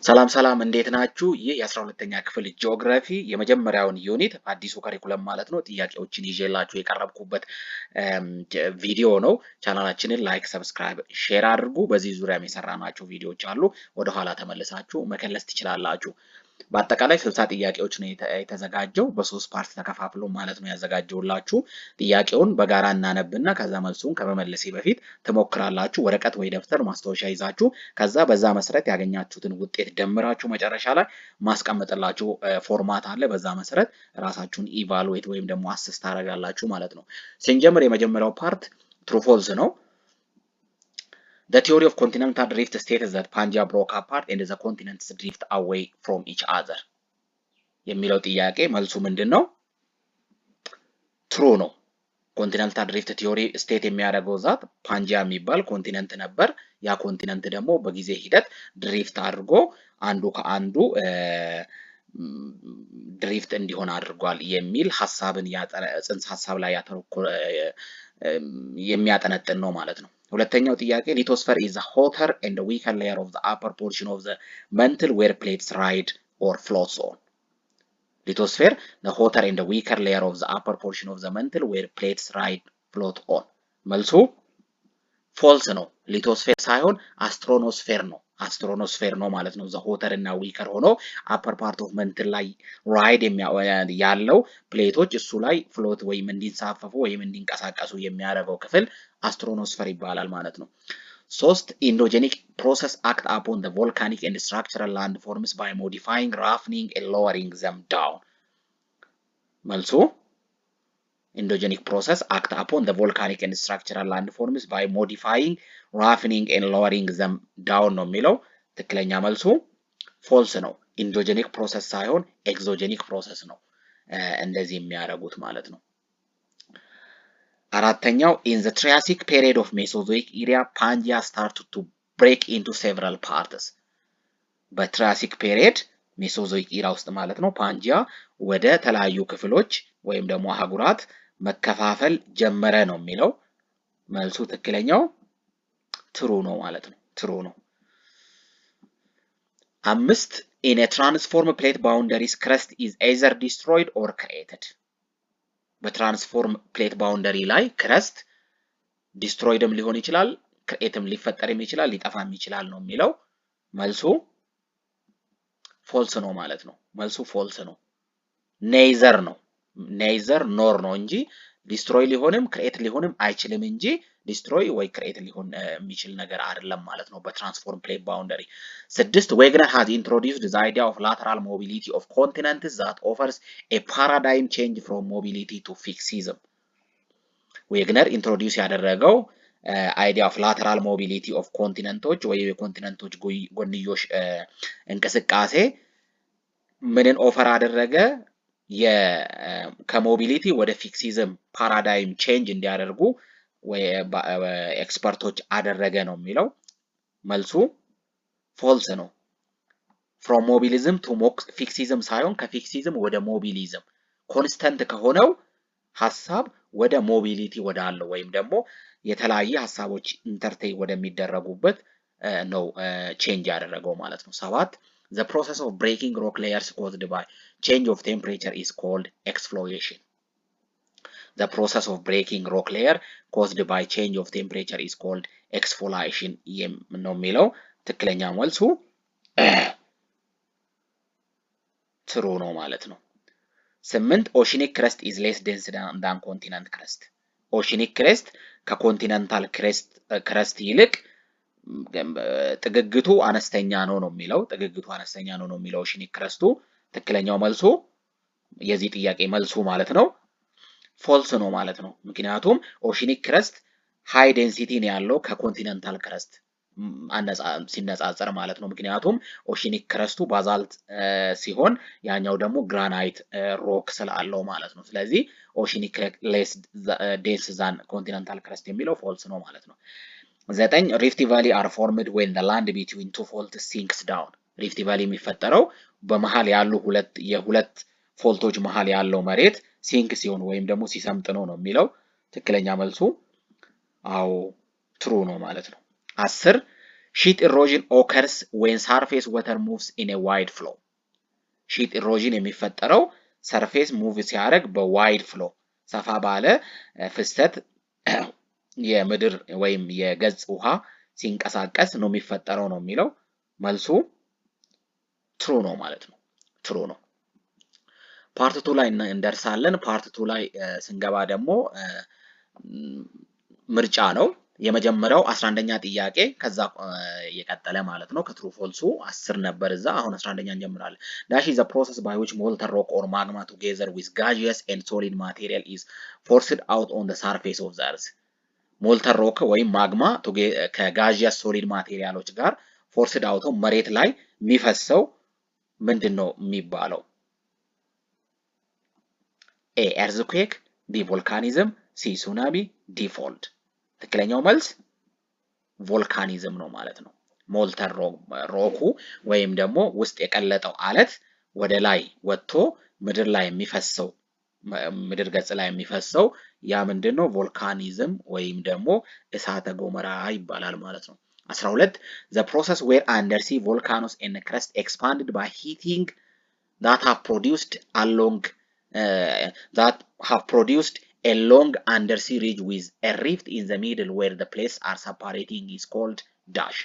ሰላም ሰላም እንዴት ናችሁ? ይህ የ12ኛ ክፍል ጂኦግራፊ የመጀመሪያውን ዩኒት አዲሱ ከሪኩለም ማለት ነው ጥያቄዎችን ይዤላችሁ የቀረብኩበት ቪዲዮ ነው። ቻናላችንን ላይክ፣ ሰብስክራይብ፣ ሼር አድርጉ። በዚህ ዙሪያም የሰራናቸው ቪዲዮዎች አሉ። ወደ ኋላ ተመልሳችሁ መከለስ ትችላላችሁ። በአጠቃላይ 60 ጥያቄዎች ነው የተዘጋጀው በሶስት ፓርት ተከፋፍሎ ማለት ነው ያዘጋጀውላችሁ። ጥያቄውን በጋራ እናነብና ከዛ መልሱን ከመመለሴ በፊት ትሞክራላችሁ። ወረቀት ወይ ደብተር ማስታወሻ ይዛችሁ ከዛ በዛ መሰረት ያገኛችሁትን ውጤት ደምራችሁ መጨረሻ ላይ ማስቀመጥላችሁ ፎርማት አለ። በዛ መሰረት ራሳችሁን ኢቫሉዌት ወይም ደግሞ አሰስ ታደርጋላችሁ ማለት ነው። ስንጀምር የመጀመሪያው ፓርት ትሩ ፎልስ ነው። The theory of continental drift states that Pangaea broke apart and the continents drift away from each other. የሚለው ጥያቄ መልሱ ምንድን ነው? ትሩ ነው። ኮንቲኔንታል ድሪፍት ቲዮሪ ስቴት የሚያደርገው ዛት ፓንጂያ የሚባል ኮንቲነንት ነበር። ያ ኮንቲነንት ደግሞ በጊዜ ሂደት ድሪፍት አድርጎ አንዱ ከአንዱ ድሪፍት እንዲሆን አድርጓል የሚል ሐሳብን ጽንሰ ሐሳብ ላይ የሚያጠነጥን ነው ማለት ነው። ሁለተኛው ጥያቄ ሊቶስፌር is the hotter and the weaker layer of the upper portion of the mantle where plates ride or floats on. ሊቶስፌር the hotter and the weaker layer of the upper portion of the mantle where plates ride float on. መልሱ ፎልስ ነው። ሊቶስፌር ሳይሆን አስትሮኖስፌር ነው። አስትሮኖስፌር ነው ማለት ነው። the hotter እና weaker ሆኖ upper part of mantle ላይ ራይድ ያለው ፕሌቶች እሱ ላይ ፍሎት ወይም እንዲንሳፈፉ ወይም እንዲንቀሳቀሱ የሚያደርገው ክፍል አስትሮኖስፌር ይባላል ማለት ነው። ሶስት ኢንዶጀኒክ ፕሮሰስ አክት upon the volcanic and structural landforms by modifying, roughening and lowering them down. መልሱ endogenic process act upon the volcanic and structural landforms by modifying, roughening and lowering them down ነው የሚለው ትክክለኛ መልሱ ፎልስ ነው። ኢንዶጀኒክ ፕሮሰስ ሳይሆን ኤክሶጀኒክ ፕሮሰስ ነው እንደዚህ የሚያደርጉት ማለት ነው። አራተኛው in the Triassic period of Mesozoic era Pangaea started to break into several parts. በትሪያሲክ ፔሪየድ ሜሶዞይክ ኢራ ውስጥ ማለት ነው ፓንጂያ ወደ ተለያዩ ክፍሎች ወይም ደግሞ አህጉራት መከፋፈል ጀመረ ነው የሚለው መልሱ ትክክለኛው ትሩ ነው ማለት ነው። ትሩ ነው። አምስት in a transform plate boundaries crust is either destroyed or created. በትራንስፎርም ፕሌት ባውንደሪ ላይ ክረስት ዲስትሮይድም ሊሆን ይችላል፣ ክሬትም ሊፈጠርም ይችላል፣ ሊጠፋም ይችላል ነው የሚለው መልሱ ፎልስ ነው ማለት ነው። መልሱ ፎልስ ነው። ኔይዘር ነው። ኔይዘር ኖር ነው እንጂ ዲስትሮይ ሊሆንም ክሬት ሊሆንም አይችልም እንጂ ዲስትሮይ ወይ ክሬት ሊሆን የሚችል ነገር አይደለም ማለት ነው በትራንስፎርም ፕሌት ባውንደሪ። ስድስት ዌግነር has introduced the idea of lateral mobility of continents that offers a paradigm change from mobility to fixism. ዌግነር ኢንትሮዲዩስ ያደረገው አይዲያ ኦፍ ላተራል ሞቢሊቲ ኦፍ ኮንቲነንቶች ወይ የኮንቲነንቶች ጎንዮሽ እንቅስቃሴ ምንን ኦፈር አደረገ? ከሞቢሊቲ ወደ ፊክሲዝም ፓራዳይም ቼንጅ እንዲያደርጉ ኤክስፐርቶች አደረገ ነው የሚለው መልሱ ፎልስ ነው። ፍሮም ሞቢሊዝም ቱ ፊክሲዝም ሳይሆን ከፊክሲዝም ወደ ሞቢሊዝም ኮንስተንት ከሆነው ሐሳብ ወደ ሞቢሊቲ ወዳለው ወይም ደግሞ የተለያየ ሐሳቦች ኢንተርቴይ ወደሚደረጉበት ነው ቼንጅ ያደረገው ማለት ነው። ሰባት the process of breaking rock layers caused by change of temperature is called exfoliation. The process of breaking rock layer caused by change of temperature is called exfoliation ነው የሚለው ትክክለኛ መልሱ ትሩ ነው ማለት ነው። ስምንት ኦሽኒክ ክረስት is less dense than continent crust. ኦሽኒክ ክረስት ከኮንቲነንታል ክረስት ይልቅ ጥግግቱ አነስተኛ ነው ነው የሚለው ጥግግቱ አነስተኛ ነው ነው የሚለው ኦሽኒክ ክረስቱ ትክክለኛው መልሱ የዚህ ጥያቄ መልሱ ማለት ነው ፎልስ ነው ማለት ነው። ምክንያቱም ኦሽኒክ ክረስት ሃይ ዴንሲቲ ነው ያለው ከኮንቲነንታል ክረስት ሲነጻጸር ማለት ነው። ምክንያቱም ኦሽኒክ ክረስቱ ባዛልት ሲሆን ያኛው ደግሞ ግራናይት ሮክ ስላለው ማለት ነው። ስለዚህ ኦሽኒክ ሌስ ዴንስ ዛን ኮንቲነንታል ክረስት የሚለው ፎልስ ነው ማለት ነው። ዘጠኝ ሪፍት ቫሊ አር ፎርምድ ዌን ዘ ላንድ ቢትዊን ቱ ፎልትስ ሲንክስ ዳውን። ሪፍት ቫሊ የሚፈጠረው በመሃል ያሉ የሁለት ፎልቶች መሃል ያለው መሬት ሲንክ ሲሆን ወይም ደግሞ ሲሰምጥ ነው ነው የሚለው ትክክለኛ መልሱ አዎ ትሩ ነው ማለት ነው። 10 sheet erosion occurs when surface water moves in a wide flow. sheet erosion የሚፈጠረው ሰርፌስ ሙቭ ሲያደርግ በዋይድ ፍሎ ሰፋ ባለ ፍሰት የምድር ወይም የገጽ ውሃ ሲንቀሳቀስ ነው የሚፈጠረው ነው የሚለው። መልሱ ትሩ ነው ማለት ነው። ትሩ ነው። ፓርት 2 ላይ እንደርሳለን። ፓርት 2 ላይ ስንገባ ደግሞ ምርጫ ነው። የመጀመሪያው 11ኛ ጥያቄ ከዛ የቀጠለ ማለት ነው። ከትሩ ፎልሱ 10 ነበር እዛ፣ አሁን 11ኛ እንጀምራለን። dash is a process by which molten rock or magma together with gaseous and solid material is forced out on the surface of the earth. ሞልተን ሮክ ወይም ማግማ ከጋዥየስ ሶሊድ ማቴሪያሎች ጋር ፎርስድ አውቶ መሬት ላይ የሚፈሰው ምንድነው የሚባለው? ኤ ኤርዝኩዌክ፣ ቢ ቮልካኒዝም፣ ሲ ሱናሚ፣ ዲ ፎልድ። ትክክለኛው መልስ ቮልካኒዝም ነው ማለት ነው። ሞልተን ሮኩ ወይም ደግሞ ውስጥ የቀለጠው አለት ወደ ላይ ወጥቶ ምድር ላይ የሚፈሰው ምድር ገጽ ላይ የሚፈሰው ያ ምንድነው? ቮልካኒዝም ወይም ደግሞ እሳተ ገሞራ ይባላል ማለት ነው። 12 the process where undersea volcanoes and crust expanded by heating that have produced a long undersea ridge with a rift in the middle where the plates are separating is called dash.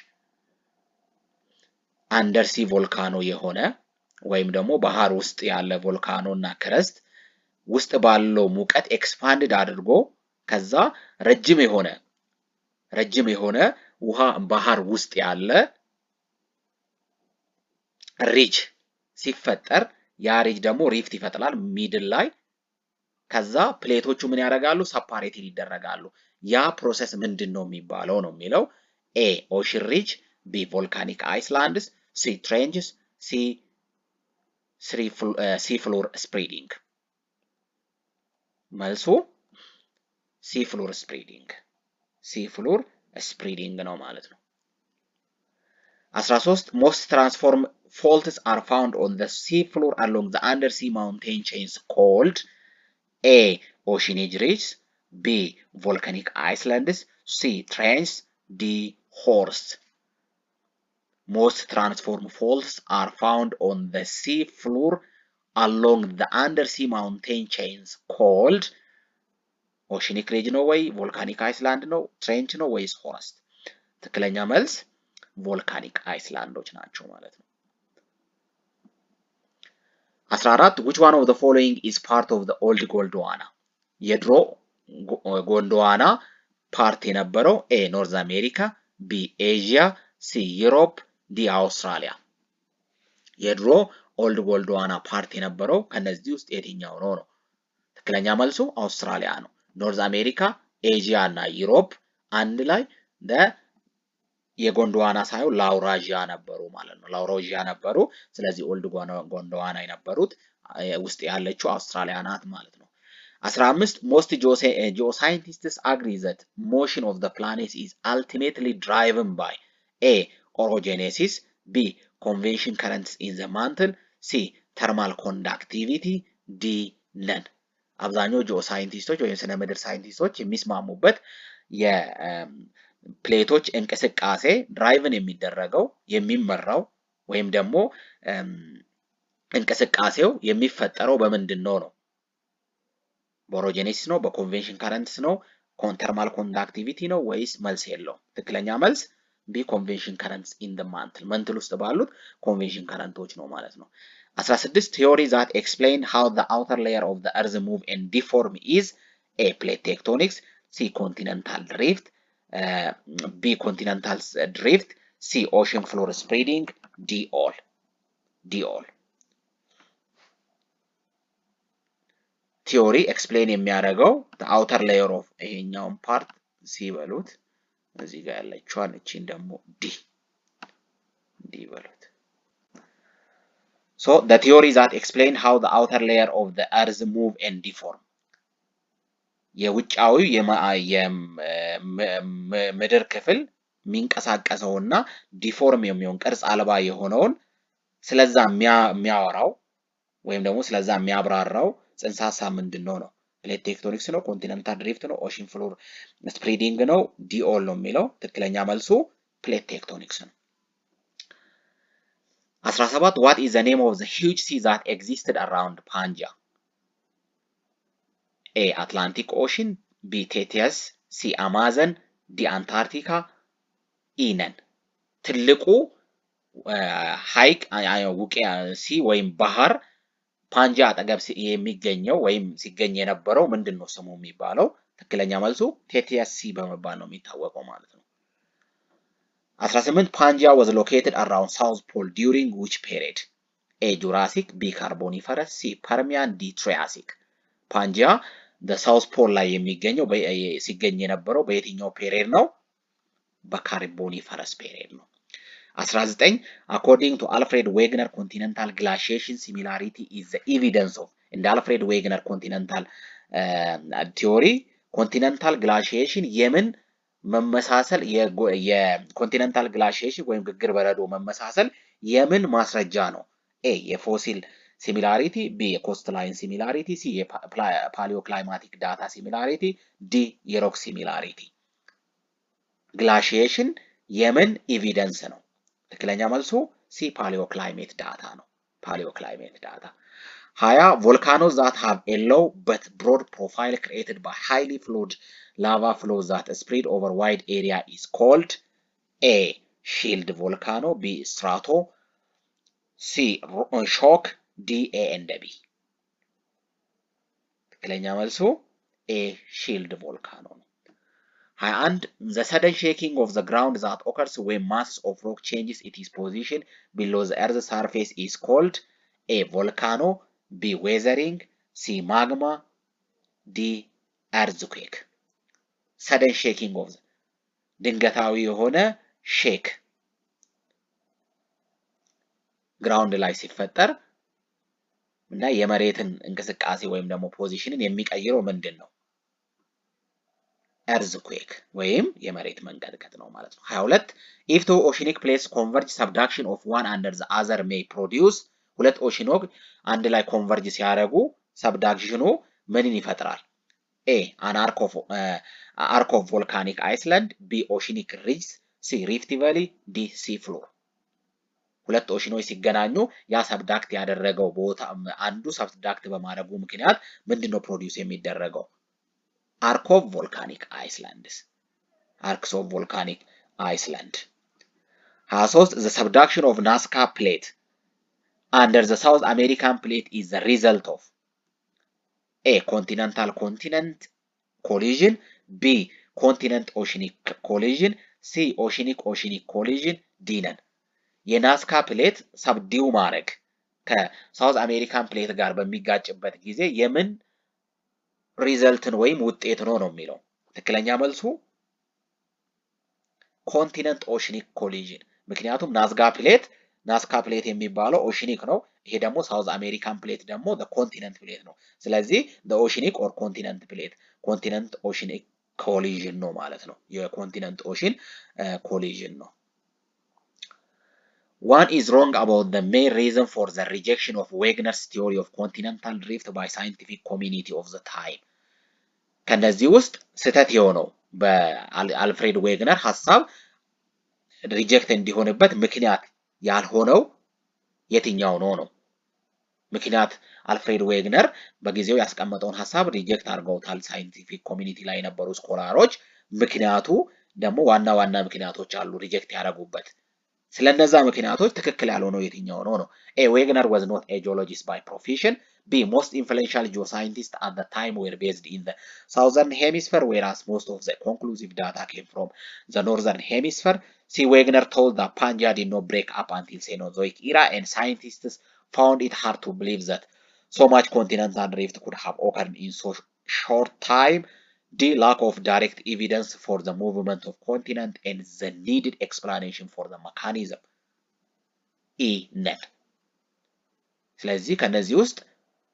አንደርሲ ቮልካኖ የሆነ ወይም ደግሞ ባህር ውስጥ ያለ ቮልካኖ እና ክረስት ውስጥ ባለው ሙቀት ኤክስፓንድድ አድርጎ ከዛ ረጅም የሆነ ውሃ ባህር ውስጥ ያለ ሪጅ ሲፈጠር ያ ሪጅ ደግሞ ሪፍት ይፈጥራል ሚድል ላይ። ከዛ ፕሌቶቹ ምን ያደርጋሉ? ሰፓሬትድ ይደረጋሉ። ያ ፕሮሰስ ምንድነው የሚባለው ነው የሚለው። ኤ ኦሽን ሪጅ፣ ቢ ቮልካኒክ አይስላንድስ፣ ሲ ትሬንችስ፣ ሲ ፍሎር ስፕሬዲንግ። መልሱ ሲ ፍሎር ስፕሬዲንግ ነው ማለት ነው። 13 most transform faults are found on the sea floor along the undersea mountain chains called A ocean age ridges, B volcanic islands, C trenches, D horst. Most transform faults are found on the sea floor along the undersea mountain chains called ኦሽኒክ ሪጅ ነው ወይ ቮልካኒክ አይስላንድ ነው ትሬንች ነው ወይስ ሆረስት? ትክክለኛ መልስ ቮልካኒክ አይስላንዶች ናቸው ማለት ነው። 14 which one of the following is part of the old ጎልዶዋና? የድሮ ጎንዶዋና ፓርት የነበረው ኤ ኖርዝ አሜሪካ፣ ቢ ኤዥያ፣ ሲ ዩሮፕ፣ ዲ አውስትራሊያ። የድሮ ኦልድ ጎልዶዋና ፓርት የነበረው ከነዚህ ውስጥ የትኛው ነው ነው? ትክክለኛ መልሱ አውስትራሊያ ነው። ኖርዝ አሜሪካ፣ ኤዥያ እና ዩሮፕ አንድ ላይ የጎንዶዋና ሳይሆን ላውራዥያ ነበሩ ማለት ነው። ላውራዥያ ነበሩ። ስለዚህ ኦልድ ጎንዶዋና የነበሩት ውስጥ ያለችው አውስትራሊያ ናት ማለት ነው። 15 most geoscientists agree that motion of the planet is ultimately driven by A orogenesis, B convection currents in the mantle, C thermal conductivity, D none. አብዛኛው ጂኦሳይንቲስቶች ወይም ስነ ምድር ሳይንቲስቶች የሚስማሙበት የፕሌቶች እንቅስቃሴ ድራይቭን የሚደረገው የሚመራው ወይም ደግሞ እንቅስቃሴው የሚፈጠረው በምንድን ነው ነው? በኦሮጀኔሲስ ነው? በኮንቬንሽን ከረንትስ ነው? ተርማል ኮንዳክቲቪቲ ነው ወይስ መልስ የለው? ትክክለኛ መልስ ቢ ኮንቬንሽን ከረንትስ ኢን ዘ መንትል ውስጥ ባሉት ኮንቬንሽን ከረንቶች ነው ማለት ነው። 16 theory that explain how the outer layer of the earth move and deform is A plate tectonics, C continental drift, B continental drift, C ocean floor spreading, D all. ቲዮሪ ኤክስፕሌን የሚያደርገው the outer layer of ይሄኛውን ፓርት C በሉት፣ እዚህ ጋር ያለችዋን እቺን ደግሞ D በሉት። So the theory that explain how the outer layer of the earth move and deform የውጫዊው የምድር ክፍል የሚንቀሳቀሰውና ዲፎርም የሚሆን ቅርጽ አልባ የሆነውን ስለዛ የሚያወራው ወይም ደግሞ ስለዛ የሚያብራራው ጽንሰ ሐሳብ ምንድነው ነው? ፕሌት ቴክቶኒክስ ነው፣ ኮንቲኔንታል ድሪፍት ነው፣ ኦሽን ፍሎር ስፕሬዲንግ ነው፣ ዲ ኦል ነው የሚለው። ትክክለኛ መልሱ ፕሌት ቴክቶኒክስ ነው። 17 what is the name of the huge sea that existed around Pangaea? A Atlantic Ocean, B Tethys, C Amazon, D Antarctica, E none. ትልቁ ሐይቅ ውቅያኖስ ወይም ባህር ፓንጂያ አጠገብ የሚገኘው ወይም ሲገኝ የነበረው ምንድነው ስሙ የሚባለው? ትክክለኛ መልሱ ቴቲየስ ሲ በመባል ነው የሚታወቀው ማለት ነው። 18 ፓንጂያ was located around South Pole during which period? A Jurassic, B Carboniferous, C Permian, D Triassic. ፓንጂያ በሳውዝ ፖል ላይ የሚገኘው ሲገኝ የነበረው በየትኛው ፔሪየድ ነው? በካርቦኒፈረስ ፔሪየድ ነው። 19 according to Alfred Wegener continental glaciation similarity is the evidence of in the Alfred Wegener continental theory continental glaciation የምን መመሳሰል የኮንቲኔንታል ግላሺዬሽን ወይም ግግር በረዶ መመሳሰል የምን ማስረጃ ነው? ኤ የፎሲል ሲሚላሪቲ፣ ቢ የኮስትላይን ሲሚላሪቲ፣ ሲ የፓሊዮክላይማቲክ ዳታ ሲሚላሪቲ፣ ዲ የሮክ ሲሚላሪቲ። ግላሺዬሽን የምን ኤቪደንስ ነው? ትክክለኛ መልሱ ሲ ፓሊዮክላይሜት ዳታ ነው። ፓሊዮክላይሜት ዳታ። 20 volcanoes that have a low but broad profile created by highly flowed lava flows that spread over wide area is called A shield volcano, B strato, C shock, D A and B. ትክክለኛ መልሱ A shield volcano ነው። 21 the sudden shaking of the ground that occurs when mass of rock changes its position below the earth's surface is called A volcano, B weathering, C magma, D earthquake. sudden shaking of the ድንገታዊ የሆነ ሼክ ግራውንድ ላይ ሲፈጠር እና የመሬትን እንቅስቃሴ ወይም ደግሞ ፖዚሽንን የሚቀይረው ምንድን ነው? earthquake ወይም የመሬት መንቀጥቀጥ ነው ማለት ነው። 22 if two oceanic plates converge subduction of one under the other may produce ሁለት ኦሽኖች አንድ ላይ ኮንቨርጅ ሲያደርጉ ሰብዳክሽኑ ምንን ይፈጥራል? A an arc of volcanic island, B oceanic ridges, C rift valley, D sea floor. ሁለት ኦሽኖች ሲገናኙ ያ ሰብዳክት ያደረገው ቦታ አንዱ ሰብዳክት በማድረጉ ምክንያት ምንድነው ፕሮዲዩስ የሚደረገው? arc of volcanic islands. arcs of volcanic island. 23 the subduction of Nazca plate under the South American plate is the result of A continental continent collision, B continent oceanic collision, C oceanic oceanic collision, D none. የናስካ ፕሌት ሰብዲው ማድረግ ከሳውዝ አሜሪካን ፕሌት ጋር በሚጋጭበት ጊዜ የምን ሪዘልትን ወይም ውጤት ነው የሚለው። ትክክለኛ መልሱ ኮንቲነንት ኦሽኒክ ኮሊዥን። ምክንያቱም ናስካ ፕሌት የሚባለው ኦሽኒክ ነው። ይሄ ደግሞ ሳውዝ አሜሪካን ፕሌት ደግሞ ኮንቲነንት ፕሌት ነው። ስለዚህ ኦሽኒክ ኦር ኮንቲነንት ፕሌት ኮንቲነንት ኦሽኒክ ኮሊዥን ነው ማለት ነው። የኮንቲነንት ኦሽን ኮሊዥን ነው። One is wrong about the main reason for the rejection of Wegener's theory of continental drift by scientific community of the time. ከነዚህ ውስጥ ስህተት የሆነው በአልፍሬድ ዌግነር ሐሳብ ሪጀክት እንዲሆንበት ምክንያት ያልሆነው የትኛው ነው? ምክንያት አልፍሬድ ዌግነር በጊዜው ያስቀመጠውን ሐሳብ ሪጀክት አድርገውታል ሳይንቲፊክ ኮሚኒቲ ላይ የነበሩ ስኮላሮች። ምክንያቱ ደግሞ ዋና ምክንያቶች አሉ ሪጀክት ያደረጉበት። ስለነዛ ምክንያቶች ትክክል ያልሆነው የትኛው ነው? A Wegener was not a geologist by profession. B most influential geoscientists at the time were based in the southern hemisphere whereas most of the conclusive data came from the northern hemisphere. C Wegener told that Pangaea did not break up until Cenozoic era and scientists found it hard to believe that so much continental drift could have occurred in so short time. D lack of direct evidence for the movement of continent and the needed explanation for the mechanism. E none. ስለዚህ ከነዚህ ውስጥ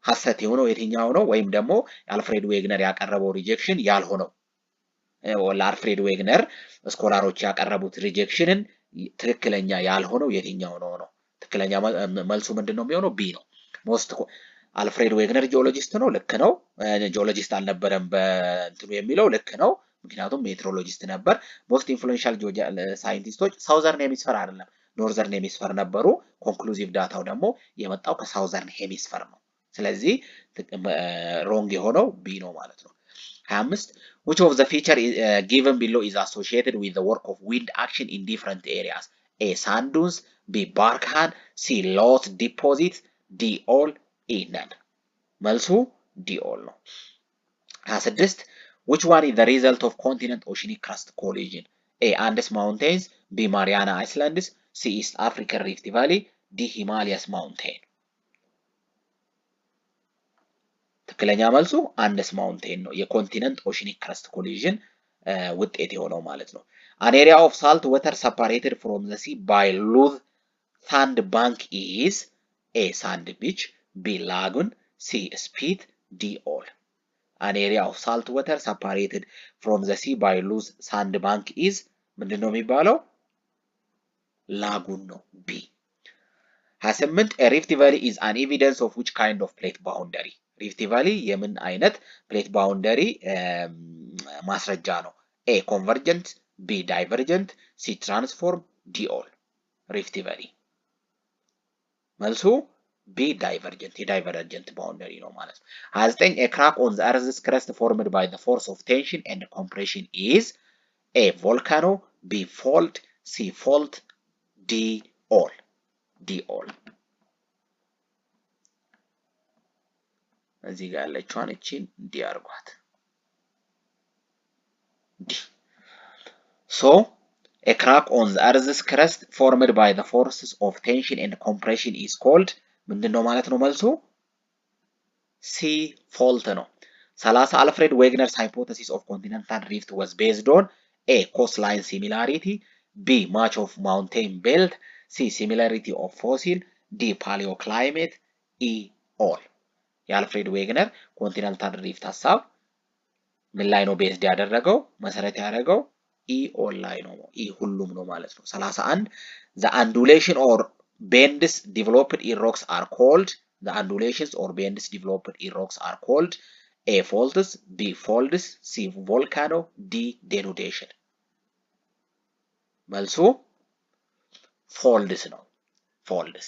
ሐሰት የሆነው የትኛው ነው? ወይም ደግሞ አልፍሬድ ዌግነር ያቀረበው ሪጀክሽን ያልሆነው ለአልፍሬድ ዌግነር ስኮላሮች ያቀረቡት ሪጀክሽንን ትክክለኛ ያልሆነው የትኛው ነው? ትክክለኛ መልሱ ምንድነው የሚሆነው? ቢ ነው። ሞስት አልፍሬድ ዌግነር ጂኦሎጂስት ነው፣ ልክ ነው። ጂኦሎጂስት አልነበረም በእንትኑ የሚለው ልክ ነው። ምክንያቱም ሜትሮሎጂስት ነበር። ሞስት ኢንፍሉዌንሻል ሳይንቲስቶች ሳውዘርን ሄሚስፈር አይደለም ኖርዘርን ሄሚስፈር ነበሩ። ኮንክሉዚቭ ዳታው ደግሞ የመጣው ከሳውዘርን ሄሚስፈር ነው። ስለዚህ ሮንግ የሆነው ቢ ነው ማለት ነው። 25 which of the feature given below is associated with the work of wind action in different areas? A. Sand dunes, B. Barkhan, C. Loess deposits, D. all, E. none. መልሱ D. all ነው። 26 which one is the result of continent oceanic crust collision? A. Andes Mountains, B. Mariana Islands, C. East African Rift Valley, D. Himalayas Mountain. ትክክለኛ መልሱ አንደስ ማውንቴን ነው። የኮንቲነንት ኦሽኒክ ክረስት ኮሊዥን ውጤት የሆነው ማለት ነው። አን ኤሪያ ኦፍ ሳልት ወተር ሰፓሬትድ ፍሮም ዘ ሲ ባይ ሉዝ ሳንድ ባንክ ኢዝ ኤ ሳንድ ቢች፣ ቢ ላጉን፣ ሲ ስፒት፣ ዲ ኦል። አን ኤሪያ ኦፍ ሳልት ወተር ሰፓሬትድ ፍሮም ዘ ሲ ባይ ሉዝ ሳንድ ባንክ ኢዝ ምንድን ነው የሚባለው? ላጉን ነው ቢ። 28 ሪፍት ቫሊ ኢዝ አን ኤቪደንስ ኦፍ ዊች ካይንድ ኦፍ ፕሌት ባውንደሪ? ሪፍት ቫሊ የምን አይነት ፕሌት ባውንደሪ ማስረጃ ነው? ኤ ኮንቨርጀንት፣ ቢ ዳይቨርጀንት፣ ሲ ትራንስፎርም፣ ዲ ኦል። ሪፍት ቫሊ መልሱ ቢ ዳይቨርጀንት፣ የዳይቨርጀንት ባውንደሪ ነው ማለት ነው። 29 ኤ ክራክ ኦን ዘ አርዝስ ክረስት ፎርምድ ባይ ዘ ፎርስ ኦፍ ቴንሽን ኤንድ ኮምፕሬሽን ኢዝ ኤ ቮልካኖ፣ ቢ ፎልት፣ ሲ ፎልት፣ ዲ ኦል። ዲ ኦል እዚህ ጋር ያለችዋን እቺን ዲ አርጓት። ዲ ሶ a crack on the earth's crust formed by the forces of tension and compression is called ምንድነው ማለት ነው መልሱ? ሲ ፎልት ነው። 30 አልፍሬድ ዌግነርስ hypothesis of continental rift was based on A coastline similarity, B much of mountain belt, C similarity of fossil, D paleoclimate, E all. የአልፍሬድ ዌግነር ኮንቲኔንታል ሪፍት ሀሳብ ምን ላይ ነው ቤዝድ ያደረገው? መሰረት ያደረገው ኢ ኦል ላይ ነው። ኢ ሁሉም ነው ማለት ነው። 31 the undulation or bends developed in rocks are called the undulations or bends developed in rocks are called A faults, B folds, C volcano, D denudation. መልሱ ፎልድስ ነው። ፎልድስ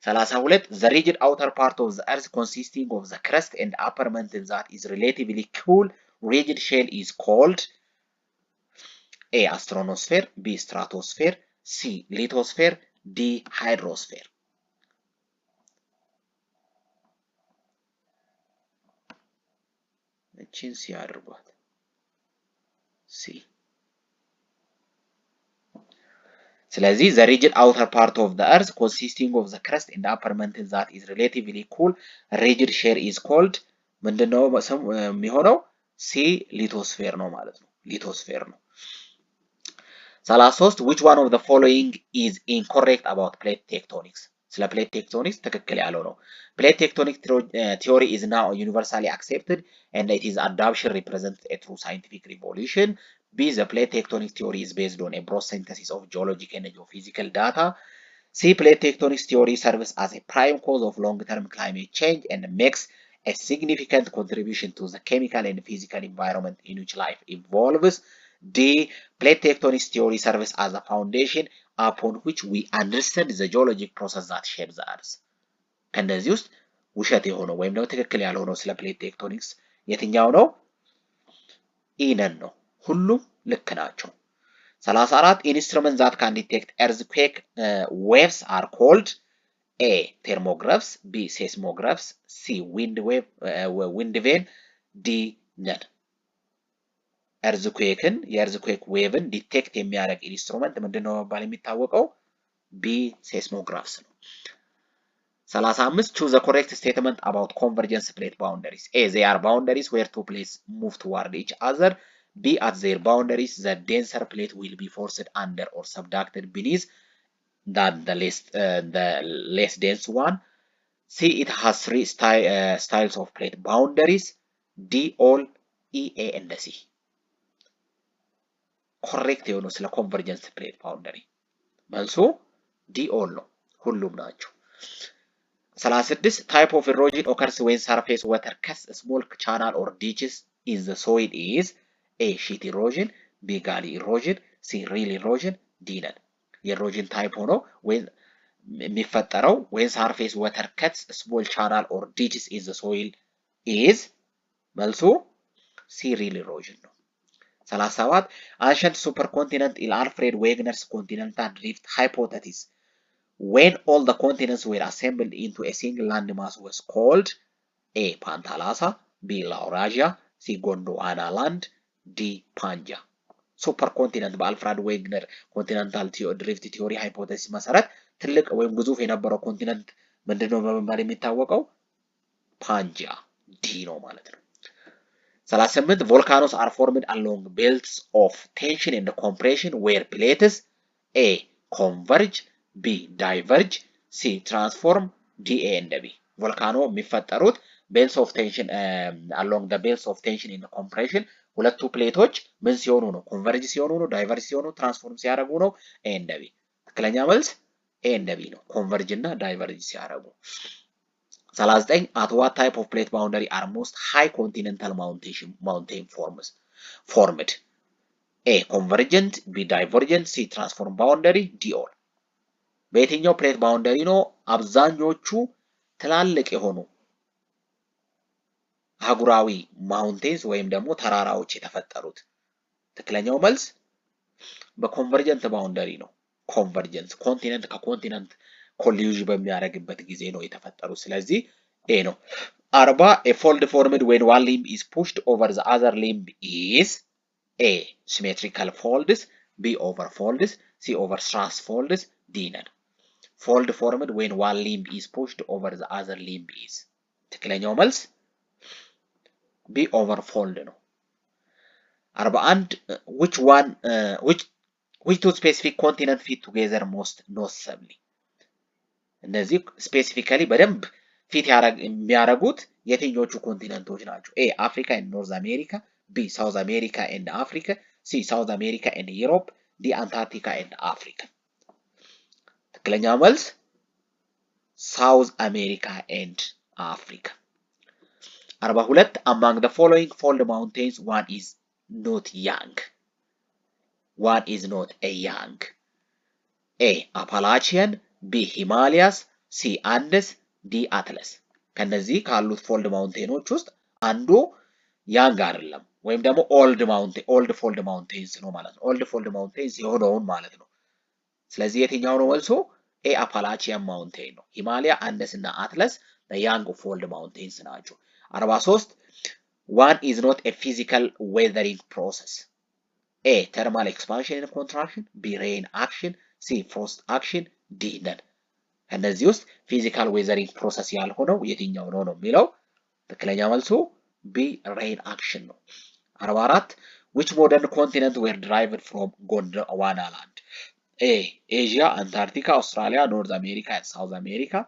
32 the rigid outer part of the earth consisting of the crust and upper mantle that is relatively cool rigid shell is called A astronosphere, B stratosphere, C lithosphere, D hydrosphere. እቺን ሲ አድርጓት። ሲ ስለዚህ the rigid outer part of the earth consisting of the crust and upper mantle that is relatively cool rigid shell is called ምንድነው የሚሆነው? ሲ ሊቶስፌር ነው ማለት ነው። ሊቶስፌር ነው። 33 which one of the following is incorrect about plate tectonics? ስለ plate tectonics ትክክል ያለው ነው። plate tectonic theory is now universally accepted and it is adoption represents a true scientific revolution. B the plate tectonic theory is based on a broad synthesis of geologic and geophysical data. C plate tectonics theory serves as a prime cause of long-term climate change and makes a significant contribution to the chemical and physical environment in which life evolves. D plate tectonics theory serves as a foundation upon which we understand the geologic process that shapes the earth. ከነዚህ ውስጥ ውሸት የሆነው ወይም ደግሞ ትክክል ያልሆነው ስለ ፕሌት ቴክቶኒክስ የትኛው ነው? ኢነን ነው። ሁሉም ልክ ናቸው። 34 instruments that can detect earthquake waves are called A thermographs, B seismographs, C wind vane, D none. ኤርዝኩዌክን የኤርዝኩዌክ ዌቭን ዲቴክት የሚያደርግ ኢንስትሩመንት ምንድነው መባል የሚታወቀው? ቢ ሴስሞግራፍስ ነው። 35 choose the correct statement about convergence plate boundaries. A they are boundaries where two plates move toward each other. B at their boundaries the denser plate will be forced under or subducted beneath than the less dense one. C it has three styles of plate boundaries. D all, E, A and C. ኮሬክት የሆነው ስለ ኮንቨርጀንስ ፕሌት ባውንደሪ መልሱ ዲ ኦል ነው። ሁሉም ናቸው። 36 type of erosion occurs when surface water cuts a small channel or ditches in the soil is A sheet erosion B gully erosion C rill erosion D ነን የኢሮዥን ታይፕ ሆኖ when የሚፈጠረው when surface water cuts small channel or ditches in the soil is መልሱ C rill erosion ነው 37 ancient supercontinent in Alfred Wegener's continental drift hypothesis when all the continents were assembled into a single landmass was called A. Panthalassa B. Laurasia C. Gondwana land D. Pangea ሱፐርኮንቲነንት በአልፍሬድ ዌግነር ኮንቲኔንታል ድሪፍት ቲዮሪ ሃይፖቴሲስ መሰረት ትልቅ ወይም ግዙፍ የነበረው ኮንቲኔንት ምንድነው በመባል የሚታወቀው ፓንጂያ ዲ ነው ማለት ነው 38 volcanoes are formed along belts of tension and compression where plates A converge B diverge C transform D A and B ቮልካኖ የሚፈጠሩት belts of tension along the belts of tension and compression ሁለቱ ፕሌቶች ምን ሲሆኑ ነው ኮንቨርጅ ሲሆኑ ነው ዳይቨርጅ ሲሆኑ ትራንስፎርም ሲያደርጉ ነው ኤ ኤንድ ቢ ትክክለኛ መልስ ኤ ኤንድ ቢ ነው ኮንቨርጅ እና ዳይቨርጅ ሲያደርጉ 39 at what type of plate boundary are most high continental mountain formed A convergent B divergent C transform boundary D all በየትኛው ፕሌት ባውንደሪ ነው አብዛኞቹ ትላልቅ የሆኑ አህጉራዊ ማውንቴንስ ወይም ደግሞ ተራራዎች የተፈጠሩት ትክክለኛው መልስ በኮንቨርጀንት ባውንደሪ ነው ኮንቨርጀንስ ኮንቲኔንት ከኮንቲኔንት ኮሊዥ በሚያደርግበት ጊዜ ነው የተፈጠሩት ስለዚህ ኤ ነው 40 a fold formed when one limb is pushed over the other limb is A symmetrical folds B over folds C over thrust folds D ነን fold formed when one limb is pushed over the other limb is ትክክለኛው መልስ B over fold ነው 41 which two specific continent fit together most noticeably እነዚህ ስፔሲፊካሊ በደንብ ፊት የሚያደርጉት የትኞቹ ኮንቲኔንቶች ናቸው A አፍሪካ and North America B South America and Africa C South America and Europe D Antarctica and Africa ትክክለኛ መልስ South America and Africa 42 among the following fold mountains one is not a young A Appalachian B Himalayas C Andes D Atlas ከነዚህ ካሉት ፎልድ ማውንቴኖች ውስጥ አንዱ ያንግ አይደለም ወይም ደግሞ ኦልድ ፎልድ ማውንቴንስ ነው ማለት ነው ኦልድ ፎልድ ማውንቴንስ የሆነውን ማለት ነው ስለዚህ የትኛው ነው መልሶ ኤ አፓላቺያን ማውንቴን ነው ሂማሊያ አንደስ እና አትለስ ያንግ ፎልድ ማውንቴንስ ናቸው 43 one is not a physical weathering process A thermal expansion and contraction B rain action C frost action D ነን ከነዚህ ውስጥ ፊዚካል ዌዘሪንግ ፕሮሰስ ያልሆነው የትኛው ነው ነው የሚለው ትክክለኛ መልሱ B rain action ነው 44 which modern continent were derived from Gondwana land A Asia Antarctica Australia North America and South America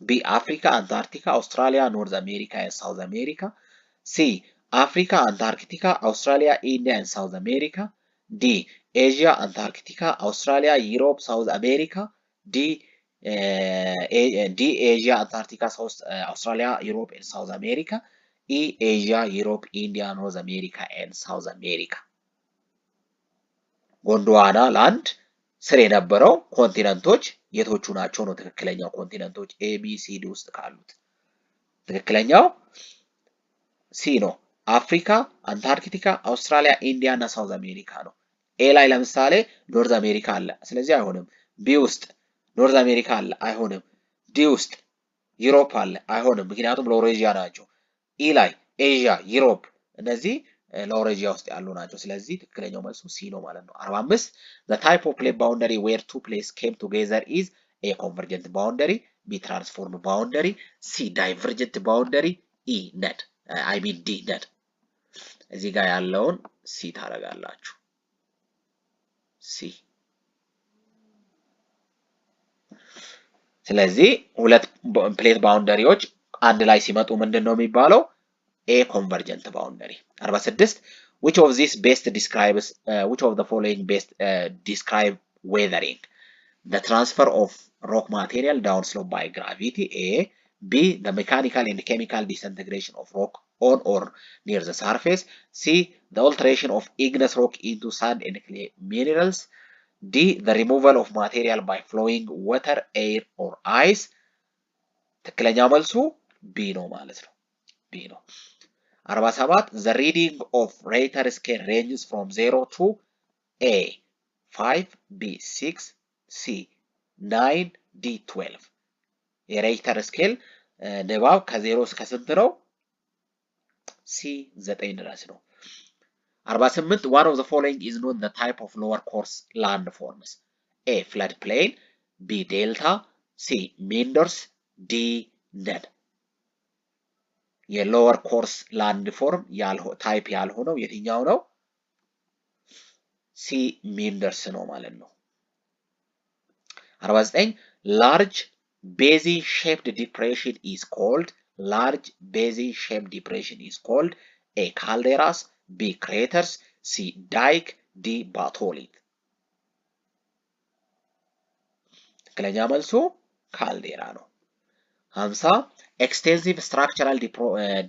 B Africa Antarctica Australia North America and South America C Africa Antarctica Australia India and South America D Asia Antarctica Australia Europe South America D Asia Antarctica South Australia Europe and South America E Asia Europe India North America and South America ጎንዶዋና ላንድ ስር የነበረው ኮንቲኔንቶች የቶቹ ናቸው ነው ትክክለኛው ኮንቲኔንቶች A B C D ውስጥ ካሉት ትክክለኛው C ነው አፍሪካ አንታርክቲካ አውስትራሊያ ኢንዲያ እና ሳውዝ አሜሪካ ነው A ላይ ለምሳሌ ኖርዝ አሜሪካ አለ ስለዚህ አይሆንም B ውስጥ ኖርዝ አሜሪካ አለ አይሆንም D ውስጥ ዩሮፕ አለ አይሆንም ምክንያቱም ሎሬጂያ ናቸው E ላይ ኤዥያ ዩሮፕ እነዚህ ሎሬጂያ ውስጥ ያሉ ናቸው ስለዚህ ትክክለኛው መልሱ C ነው ማለት ነው 45 the type of plate boundary where two plates came together is A convergent boundary B transform boundary C divergent boundary E net I mean D net እዚህ ጋር ያለውን C ታረጋላችሁ C ስለዚህ ሁለት ፕሌት ባውንደሪዎች አንድ ላይ ሲመጡ ምንድነው የሚባለው A convergent boundary 46 which of the following best describe weathering the transfer of rock material downslope by gravity A B the mechanical and chemical disintegration of rock on or near the surface. C. The alteration of igneous rock into sand and clay minerals. D. The removal of material by flowing water, air or ice. ትክክለኛ መልሱ ቢ ነው ማለት ነው። ቢ ነው። 47 The reading of Richter scale ranges from 0 to A 5 B 6 C 9 D 12 የሬይተር ስኬል ንባብ ከ0 እስከ ስንት ነው? ሲ 9 ድረስ ነው። 48 One of the following is not the type of lower course landforms. A. Floodplain. B. Delta. C. Meanders. D. None. የሎወር ኮርስ ላንድፎርም ታይፕ ያልሆነው የትኛው ነው? ሲ ሚንደርስ ነው ማለት ነው። 49 Large basin shaped depression is called A. Calderas. B. Craters. C. Dike. D. Batholith. ትክክለኛ መልሱ ካልዴራ ነው። 50 Extensive structural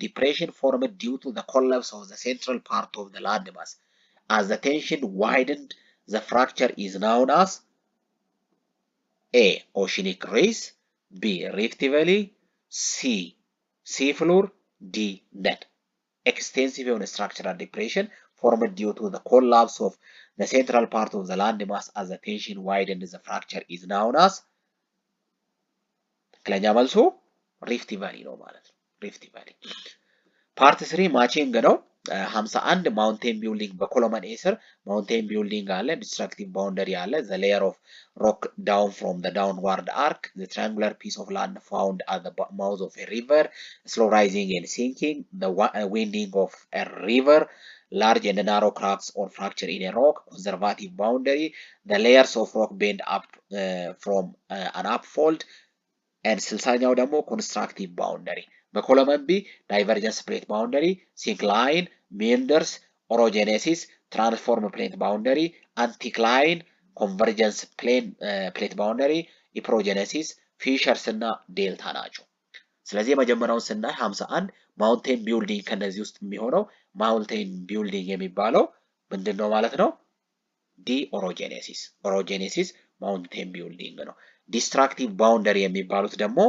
depression formed due to the collapse of the central part of the landmass. As the tension widened, the fracture is known as A. Oceanic rise. B. Rift Valley. C. Seafloor. D. None. Extensive structural depression formed due to the collapse of the central part of the landmass. As the tension widened, the fracture is known as ትክክለኛ መልሱ ሪፍት ቫሊ ነው ማለት ነው። ሪፍት ቫሊ። ፓርት 3 ማቺንግ ነው። 51 ማውንቴን ቢልዲንግ በኮሎመን ኤ ስር ማውንቴን ቢልዲንግ አለ፣ ዲስትራክቲቭ ባውንደሪ አለ፣ ዘ ሌየር ኦፍ ሮክ ዳውን ፍሮም ዘ ዳውንዋርድ አርክ፣ ዘ ትራያንጉላር ፒስ ኦፍ ላንድ ፋውንድ አት ዘ ማውዝ ኦፍ ኤ ሪቨር፣ ስሎ ራይዚንግ ኤንድ ሲንኪንግ፣ ዘ ዊንዲንግ ኦፍ ኤ ሪቨር፣ large and narrow cracks or fracture in a rock, conservative boundary, the layers of rock bend up from an upfold, and 60ኛው ደግሞ ኮንስትራክቲቭ ባውንደሪ በኮሎመን ቢ ዳይቨርጀንስ ፕሌት ባውንደሪ፣ ሲንክላይን፣ ሜንደርስ፣ ኦሮጀኔሲስ፣ ትራንስፎርም ፕሌት ባውንደሪ፣ አንቲክላይን፣ ኮንቨርጀንስ ፕሌት ባውንደሪ፣ ኢፕሮጀኔሲስ፣ ፊሸርስ እና ዴልታ ናቸው። ስለዚህ የመጀመሪያውን ስናይ 51 ማውንቴን ቢልዲንግ ከነዚህ ውስጥ የሚሆነው ማውንቴን ቢልዲንግ የሚባለው ምንድን ነው ማለት ነው? ዲ ኦሮጀኔሲስ ማውንቴን ቢልዲንግ ነው። ዲስትራክቲቭ ባውንደሪ የሚባሉት ደግሞ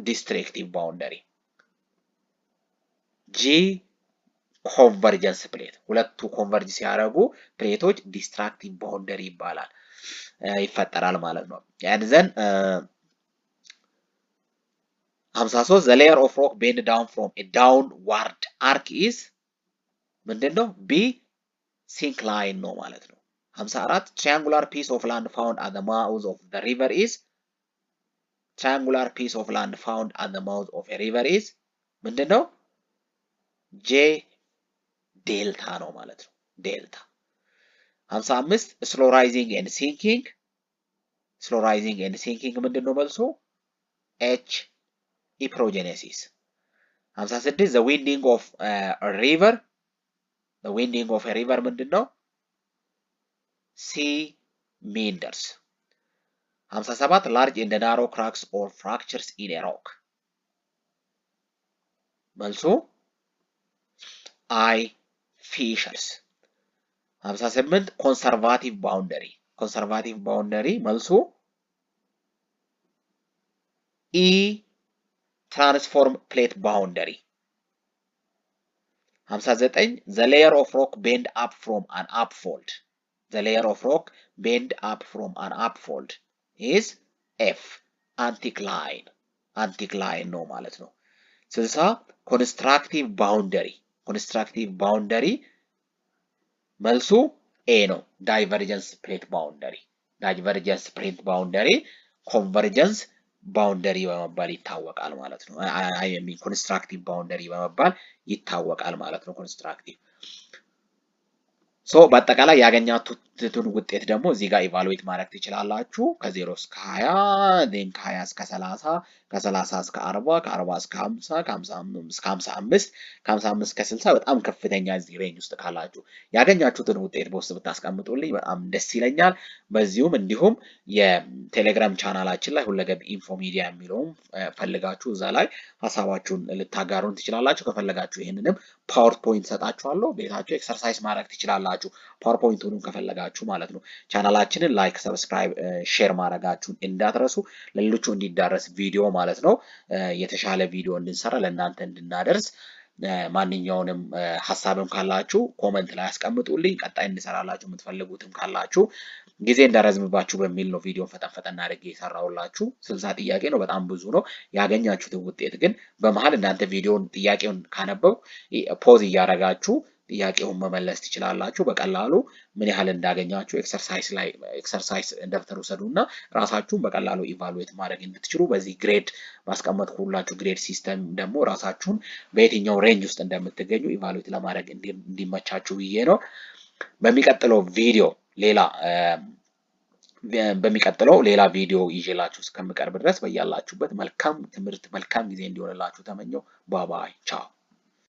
ዲስትራክቲቭ ባውንደሪ፣ ጂ ኮንቨርጀንስ ፕሌት፣ ሁለቱ ኮንቨርጅ ሲያደርጉ ፕሌቶች ዲስትራክቲቭ ባውንደሪ ይፈጠራል ማለት ነው። and then 53 the layer of rock bend down from a downward arc is ምንድን ነው? ቢ ሲንክላይን ነው ማለት ነው። 54 triangular piece of land found at the mouth of the river is ምንድን ነው? ጄ ዴልታ ነው ማለት ነው። ዴልታ። 55 ስሎ ራይዚንግ ኤንድ ሲንኪንግ ምንድን ነው መልሱ? ኤች ኢፕሮጀኔሲስ። 56 the winding of a river ምንድን ነው? ሲ meanders. 57 large and narrow cracks or fractures in a rock መልሱ አይ ፊሸርስ። 58 ኮንሰርቫቲቭ ባውንደሪ መልሱ ኢ ትራንስፎርም ፕሌት ባውንደሪ። 59 the layer of rock bend up from an upfold is ኤፍ አንቲክላይን ነው ማለት ነው። 60 ኮንስትራክቲቭ ባውንደሪ መልሱ ኤ ነው። ዳይቨርጀንስ ፕሌት ባውንደሪ ኮንቨርጀንስ ባውንደሪ በመባል ይታወቃል ማለት ነው። ኮንስትራክቲቭ ባውንደሪ በመባል ይታወቃል ማለት ነው። ኮንስትራክቲቭ በአጠቃላይ ያገኛችሁትን ውጤት ደግሞ እዚህ ጋር ኢቫሉዌት ማድረግ ትችላላችሁ። ከ0 እስከ 20 ዴን ከ20 እስከ 30 ከ30 እስከ 40 ከ40 እስከ 50 ከ50 እስከ 55 ከ55 እስከ 60 በጣም ከፍተኛ እዚህ ሬንጅ ውስጥ ካላችሁ ያገኛችሁትን ውጤት በውስጥ ብታስቀምጡልኝ በጣም ደስ ይለኛል። በዚሁም እንዲሁም የቴሌግራም ቻናላችን ላይ ሁለገብ ኢንፎ ሚዲያ የሚለውም ፈልጋችሁ እዛ ላይ ሀሳባችሁን ልታጋሩን ትችላላችሁ። ከፈለጋችሁ ይህንንም ፓወርፖይንት ሰጣችኋለሁ ቤታችሁ ኤክሰርሳይዝ ማድረግ ትችላላችሁ። ፓወርፖይንቱንም ከፈለጋችሁ ማለት ነው። ቻናላችንን ላይክ፣ ሰብስክራይብ፣ ሼር ማድረጋችሁን እንዳትረሱ። ለሌሎቹ እንዲዳረስ ቪዲዮ ማለት ነው የተሻለ ቪዲዮ እንድንሰራ ለእናንተ እንድናደርስ ማንኛውንም ሀሳብም ካላችሁ ኮመንት ላይ አስቀምጡልኝ። ቀጣይ እንሰራላችሁ የምትፈልጉትም ካላችሁ ጊዜ እንዳረዝምባችሁ በሚል ነው ቪዲዮ ፈጠን ፈጠን አድርጌ የሰራሁላችሁ። 60 ጥያቄ ነው፣ በጣም ብዙ ነው። ያገኛችሁትን ውጤት ግን በመሀል እናንተ ቪዲዮን ጥያቄውን ካነበቡ ፖዝ እያደረጋችሁ ጥያቄውን መመለስ ትችላላችሁ። በቀላሉ ምን ያህል እንዳገኛችሁ ኤክሰርሳይዝ ደብተር ውሰዱ እና ራሳችሁን በቀላሉ ኢቫሉዌት ማድረግ እንድትችሉ በዚህ ግሬድ ባስቀመጥኩላችሁ ግሬድ ሲስተም ደግሞ ራሳችሁን በየትኛው ሬንጅ ውስጥ እንደምትገኙ ኢቫሉዌት ለማድረግ እንዲመቻችሁ ብዬ ነው። በሚቀጥለው ሌላ ቪዲዮ ይዤላችሁ እስከምቀርብ ድረስ በያላችሁበት መልካም ትምህርት መልካም ጊዜ እንዲሆንላችሁ ተመኘው። ባባይ ቻው።